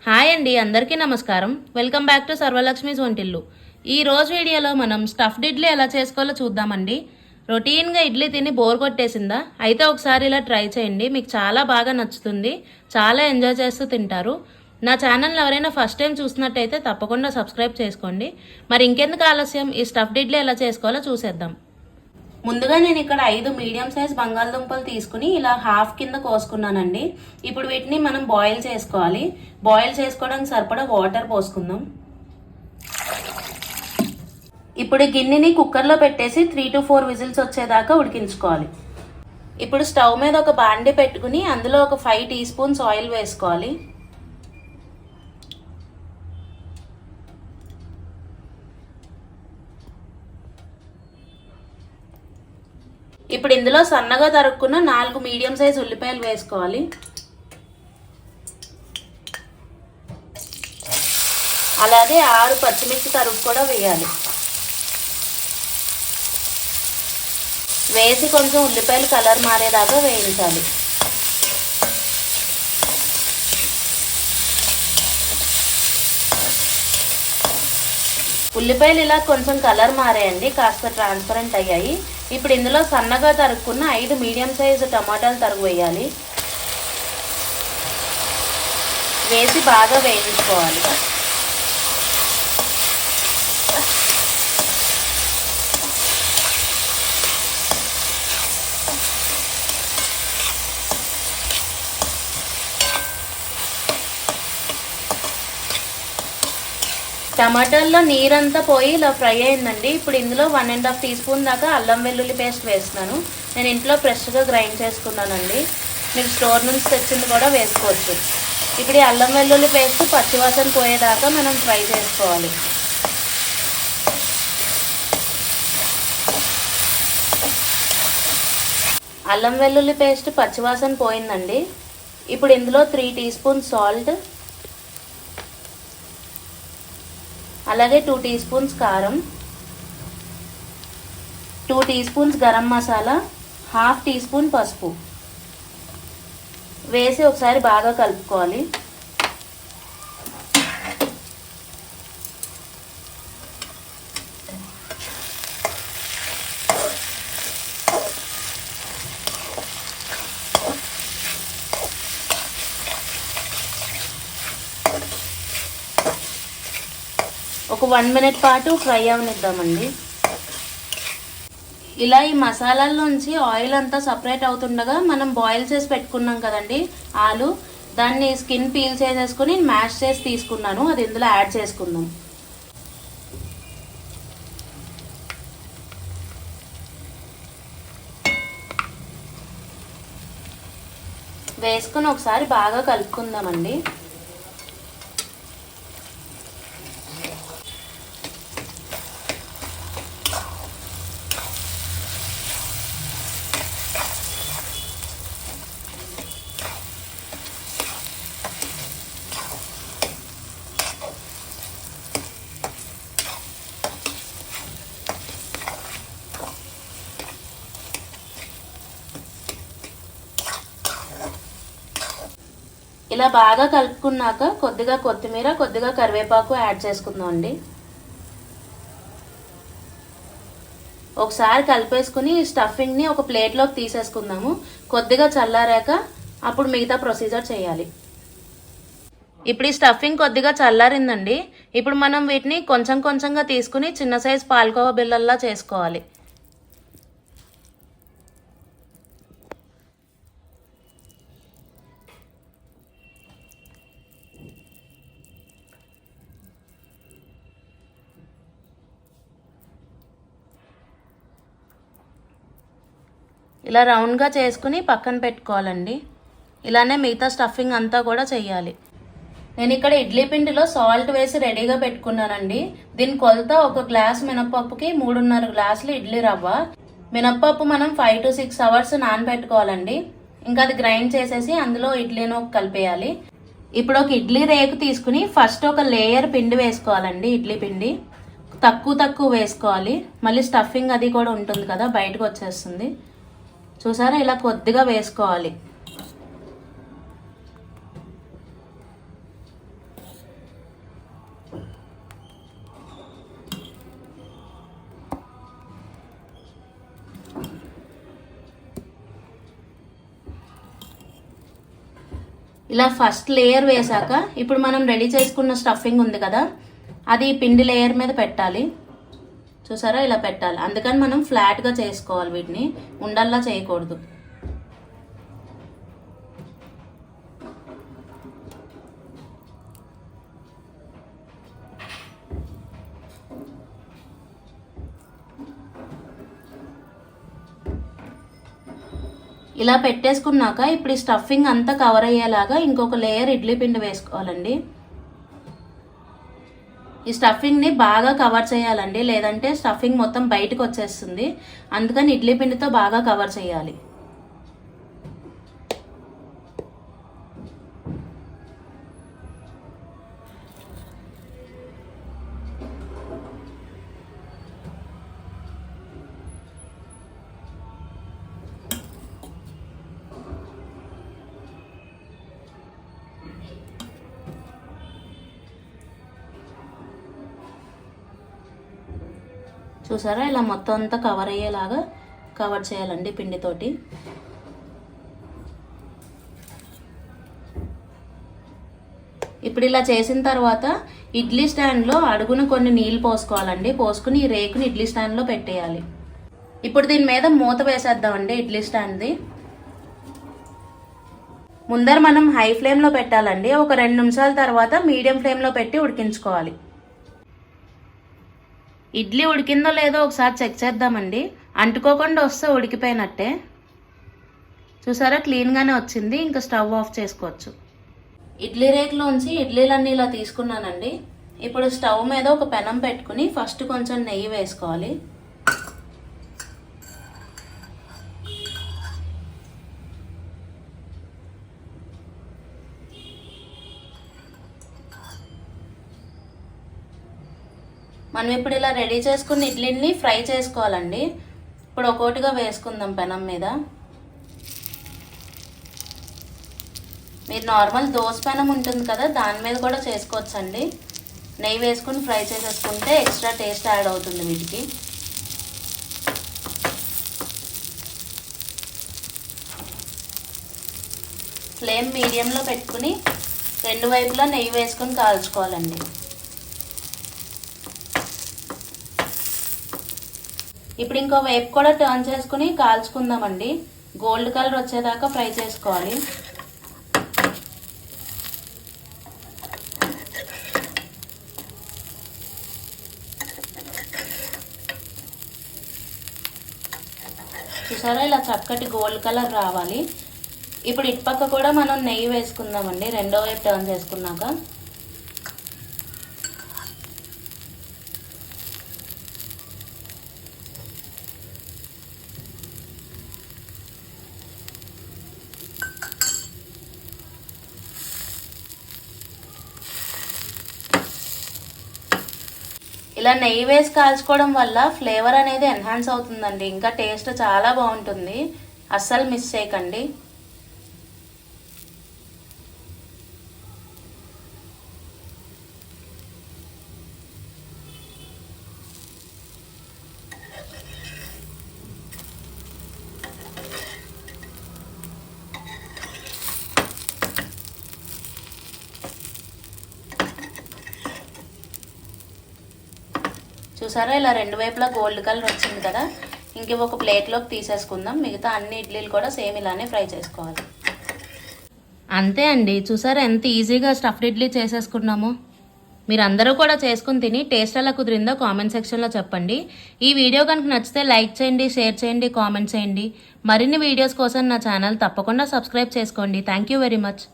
Hi అండి, అందరికీ నమస్కారం. వెల్కమ్ బ్యాక్ టు సర్వలక్ష్మీస్ వంటిల్లు. ఈ రోజు వీడియోలో మనం స్టఫ్డ్ ఇడ్లీ ఎలా చేసుకోవాలో చూద్దామండి. రొటీన్గా ఇడ్లీ తిని బోర్ కొట్టేసిందా? అయితే ఒకసారి ఇలా ట్రై చేయండి, మీకు చాలా బాగా నచ్చుతుంది, చాలా ఎంజాయ్ చేస్తూ తింటారు. నా ఛానల్ ఎవరైనా ఫస్ట్ టైం చూసినట్టయితే తప్పకుండా సబ్స్క్రైబ్ చేసుకోండి. మరి ఇంకెందుకు ఆలస్యం, ఈ స్టఫ్డ్ ఇడ్లీ ఎలా చేసుకోవాలో చూసేద్దాం. ముందుగా నేను ఇక్కడ 5 మీడియం సైజ్ బంగాళదుంపలు తీసుకుని ఇలా హాఫ్ కింద కోసుకున్నానండి. ఇప్పుడు వీటిని మనం బాయిల్ చేసుకోవాలి. బాయిల్ చేసుకోవడానికి సరిపడా వాటర్ పోసుకుందాం. ఇప్పుడు గిన్నెని కుక్కర్లో పెట్టేసి 3 to 4 విజిల్స్ వచ్చేదాకా ఉడికించుకోవాలి. ఇప్పుడు స్టవ్ మీద ఒక బాండి పెట్టుకుని అందులో ఒక 5 టీ స్పూన్స్ ఆయిల్ వేసుకోవాలి. ఇప్పుడు ఇందులో సన్నగా తరుక్కున్న 4 మీడియం సైజ్ ఉల్లిపాయలు వేసుకోవాలి. అలాగే 6 పచ్చిమిర్చి తరుగు కూడా వేయాలి. వేసి కొంచెం ఉల్లిపాయలు కలర్ మారేదాకా వేయించాలి. ఉల్లిపాయలు ఇలా కొంచెం కలర్ మారాయండి, కాస్త ట్రాన్స్పరెంట్ అయ్యాయి. ఇప్పుడు ఇందులో సన్నగా తరుక్కున్న 5 మీడియం సైజు టమాటాలు తరుగు వేయాలి. వేసి బాగా వేయించుకోవాలి. టమాటాల్లో నీరంతా పోయి ఇలా ఫ్రై అయిందండి. ఇప్పుడు ఇందులో 1.5 టీ స్పూన్ దాకా అల్లం వెల్లుల్లి పేస్ట్ వేస్తున్నాను. నేను ఇంట్లో ఫ్రెష్గా గ్రైండ్ చేసుకున్నానండి, మీరు స్టోర్ నుంచి తెచ్చింది కూడా వేసుకోవచ్చు. ఇప్పుడు ఈ అల్లం వెల్లుల్లి పేస్ట్ పచ్చివాసన పోయేదాకా మనం ఫ్రై చేసుకోవాలి. అల్లం వెల్లుల్లి పేస్ట్ పచ్చివాసన పోయిందండి. ఇప్పుడు ఇందులో 3 టీ స్పూన్ సాల్ట్, అలాగే 2 టీ స్పూన్స్ కారం, 2 teaspoons garam masala, half teaspoon పసుపు వేసి ఒకసారి బాగా కలుపుకోవాలి. ఒక 1 మినిట్ పాటు ఫ్రై అవనిద్దామండి. ఇలా ఈ మసాలాల్లోంచి ఆయిల్ అంతా సపరేట్ అవుతుండగా మనం బాయిల్ చేసి పెట్టుకున్నాం కదండి ఆలు, దాన్ని స్కిన్ పీల్ చేసేసుకుని మ్యాష్ చేసి తీసుకున్నాను, అది ఇందులో యాడ్ చేసుకుందాం. వేసుకుని ఒకసారి బాగా కలుపుకుందామండి. ఇలా బాగా కలుపుకున్నాక కొద్దిగా కొత్తిమీర, కొద్దిగా కరివేపాకు యాడ్ చేసుకుందాం అండి. ఒకసారి కలిపేసుకుని స్టఫింగ్ని ఒక ప్లేట్లోకి తీసేసుకుందాము. కొద్దిగా చల్లారాక అప్పుడు మిగతా ప్రొసీజర్ చేయాలి. ఇప్పుడు ఈ స్టఫింగ్ కొద్దిగా చల్లారిందండి. ఇప్పుడు మనం వీటిని కొంచెం కొంచెంగా తీసుకుని చిన్న సైజ్ పాలకోవా బిళ్ళల్లా చేసుకోవాలి. ఇలా రౌండ్గా చేసుకుని పక్కన పెట్టుకోవాలండి. ఇలానే మిగతా స్టఫింగ్ అంతా కూడా చేయాలి. నేను ఇక్కడ ఇడ్లీ పిండిలో సాల్ట్ వేసి రెడీగా పెట్టుకున్నానండి. దీని కొలత 1 గ్లాస్ మినపప్పుకి 3.5 గ్లాసులు ఇడ్లీ రవ్వ. మినపప్పు మనం 5 to 6 అవర్స్ నానబెట్టుకోవాలండి. ఇంకా అది గ్రైండ్ చేసేసి అందులో ఇడ్లీను కలిపేయాలి. ఇప్పుడు ఒక ఇడ్లీ రేకు తీసుకుని ఫస్ట్ ఒక లేయర్ పిండి వేసుకోవాలండి. ఇడ్లీ పిండి తక్కువ వేసుకోవాలి, మళ్ళీ స్టఫింగ్ అది కూడా ఉంటుంది కదా, బయటకు వచ్చేస్తుంది. చూసారా, ఇలా కొద్దిగా వేసుకోవాలి. ఇలా ఫస్ట్ లేయర్ వేసాక ఇప్పుడు మనం రెడీ చేసుకున్న స్టఫింగ్ ఉంది కదా, అది పిండి లేయర్ మీద పెట్టాలి. చూసారా, ఇలా పెట్టాలి. అందుకని మనం ఫ్లాట్గా చేసుకోవాలి, వీటిని ఉండల్లా చేయకూడదు. ఇలా పెట్టేసుకున్నాక ఇప్పుడు ఈ స్టఫింగ్ అంతా కవర్ అయ్యేలాగా ఇంకొక లేయర్ ఇడ్లీ పిండి వేసుకోవాలండి. ఈ స్టఫింగ్ని బాగా కవర్ చేయాలండి, లేదంటే స్టఫింగ్ మొత్తం బయటకు వచ్చేస్తుంది. అందుకని ఇడ్లీ పిండితో బాగా కవర్ చేయాలి. చూసారా, ఇలా మొత్తం అంతా కవర్ అయ్యేలాగా కవర్ చేయాలండి పిండితోటి. ఇప్పుడు ఇలా చేసిన తర్వాత ఇడ్లీ స్టాండ్లో అడుగున కొన్ని నీళ్ళు పోసుకోవాలండి. పోసుకుని ఈ రేకుని ఇడ్లీ స్టాండ్లో పెట్టేయాలి. ఇప్పుడు దీని మీద మూత వేసేద్దామండి ఇడ్లీ స్టాండ్ది. ముందర మనం హై ఫ్లేమ్లో పెట్టాలండి. ఒక 2 నిమిషాల తర్వాత మీడియం ఫ్లేమ్లో పెట్టి ఉడికించుకోవాలి. ఇడ్లీ ఉడికిందో లేదో ఒకసారి చెక్ చేద్దామండి. అంటుకోకుండా వస్తే ఉడికిపోయినట్టే. చూసారా, క్లీన్గానే వచ్చింది. ఇంకా స్టవ్ ఆఫ్ చేసుకోవచ్చు. ఇడ్లీ రేకులోంచి ఇడ్లీలన్నీ ఇలా తీసుకున్నానండి. ఇప్పుడు స్టవ్ మీద ఒక పెనం పెట్టుకుని ఫస్ట్ కొంచెం నెయ్యి వేసుకోవాలి. మనం ఇప్పుడు ఇలా రెడీ చేసుకున్న ఇడ్లీని ఫ్రై చేసుకోవాలండి. ఇప్పుడు ఒక్కోటిగా వేసుకుందాం పెనం మీద. మీరు నార్మల్ దోశ పెనం ఉంటుంది కదా, దాని మీద కూడా చేసుకోవచ్చండి. నెయ్యి వేసుకుని ఫ్రై చేసేసుకుంటే ఎక్స్ట్రా టేస్ట్ యాడ్ అవుతుంది వీటికి. ఫ్లేమ్ మీడియంలో పెట్టుకుని 2 వైపులా నెయ్యి వేసుకొని కాల్చుకోవాలండి. ఇప్పుడు ఇంకో వైపు కూడా టర్న్ చేసుకుని కాల్చుకుందామండి. గోల్డ్ కలర్ వచ్చేదాకా ఫ్రై చేసుకోవాలి. చూసారా, ఇలా చక్కటి గోల్డ్ కలర్ రావాలి. ఇప్పుడు ఇటుపక్క కూడా మనం నెయ్యి వేసుకుందామండి, రెండో వైపు టర్న్ చేసుకున్నాక. ఇలా నెయ్యి వేసి కాల్చుకోవడం వల్ల ఫ్లేవర్ అనేది ఎన్హాన్స్ అవుతుందండి. ఇంకా టేస్ట్ చాలా బాగుంటుంది. అస్సలు మిస్ చేయకండి. చూసారా, ఇలా 2 వైపులా గోల్డ్ కలర్ వచ్చింది కదా. ఇంక ఒక ప్లేట్లోకి తీసేసుకుందాం. మిగతా అన్ని ఇడ్లీలు కూడా సేమ్ ఇలానే ఫ్రై చేసుకోవాలి. అంతే అండి, చూసారా ఎంత ఈజీగా స్టఫ్డ్ ఇడ్లీ చేసేసుకున్నామో. మీరు అందరూ కూడా చేసుకుని తిని టేస్ట్ ఎలా కుదిరిందో కామెంట్ సెక్షన్లో చెప్పండి. ఈ వీడియో కనుక నచ్చితే లైక్ చేయండి, షేర్ చేయండి, కామెంట్ చేయండి. మరిన్ని వీడియోస్ కోసం నా ఛానల్ తప్పకుండా సబ్స్క్రైబ్ చేసుకోండి. Thank you very much.